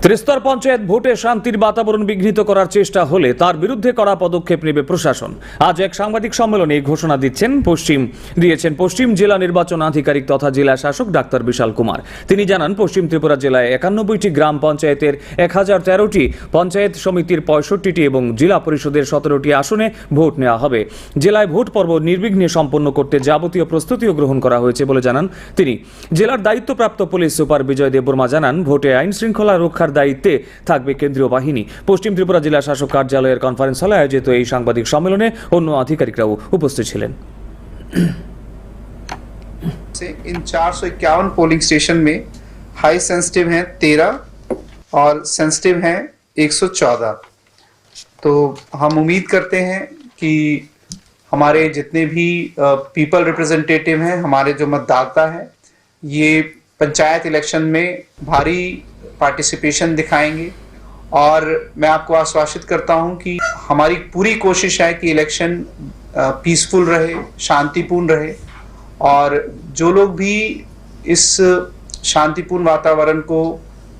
ত্রিস্তর পঞ্চায়েত ভোটে শান্তির বাতাবরণ বিঘ্নিত করার চেষ্টা হলে তার বিরুদ্ধে কড়া পদক্ষেপ নেবে প্রশাসন। আজ এক সাংবাদিক সম্মেলনে এই ঘোষণা দিয়েছেন পশ্চিম জেলা নির্বাচন আধিকারিক তথা জেলা শাসক ডাক্তার বিশাল কুমার। তিনি জানান, পশ্চিম ত্রিপুরা জেলায় 91টি গ্রাম পঞ্চায়েতের 1013টি পঞ্চায়েত সমিতির 65টি এবং জেলা পরিষদের 17টি আসনে ভোট নেওয়া হবে। জেলায় ভোট পর্ব নির্বিঘ্নে সম্পন্ন করতে যাবতীয় প্রস্তুতিও গ্রহণ করা হয়েছে বলে জানান তিনি। জেলার দায়িত্বপ্রাপ্ত পুলিশ সুপার বিজয় দেববর্মা জানান, ভোটে আইন শৃঙ্খলা রক্ষার দায়িত্বে থাকবে কেন্দ্রীয় বাহিনী। পশ্চিম ত্রিপুরা জেলা শাসক কার্যালয়ের কনফারেন্স হলে আয়োজিত এই সাংবাদিক সম্মেলনে অন্য আধিকারিকরাও উপস্থিত ছিলেন। इन 451 पोलिंग स्टेशन में हाई सेंसिटिव हैं 13 और सेंसिटिव हैं 114। तो हम उम्मीद करते हैं कि हमारे जितने भी पीपल रिप्रेजेंटेटिव हैं, हमारे जो मतदाता हैं, ये पंचायत इलेक्शन में भारी पार्टिसिपेशन दिखाएंगे। और मैं आपको आश्वासित करता हूं कि हमारी पूरी कोशिश है कि इलेक्शन पीसफुल रहे, शांतिपूर्ण रहे। और जो लोग भी इस शांतिपूर्ण वातावरण को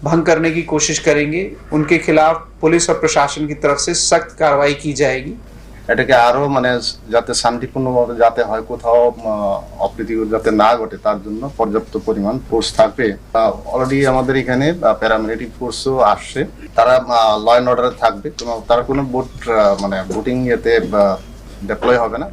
भंग करने की कोशिश करेंगे, उनके खिलाफ पुलिस और प्रशासन की तरफ से सख्त कार्रवाई की जाएगी। এটাকে আরো যাতে শান্তিপূর্ণভাবে যাতে হয়, কোথাও অপ্রীতি যাতে না ঘটে, তার জন্য পর্যাপ্ত পরিমাণ ফোর্স থাকবে। অলরেডি আমাদের এখানে প্যারামিলিটারি ফোর্সও আসছে, তারা ল অ্যান্ড অর্ডারে থাকবে। তারা কোনো ভোটিং এতে ডিপ্লয় হবে না।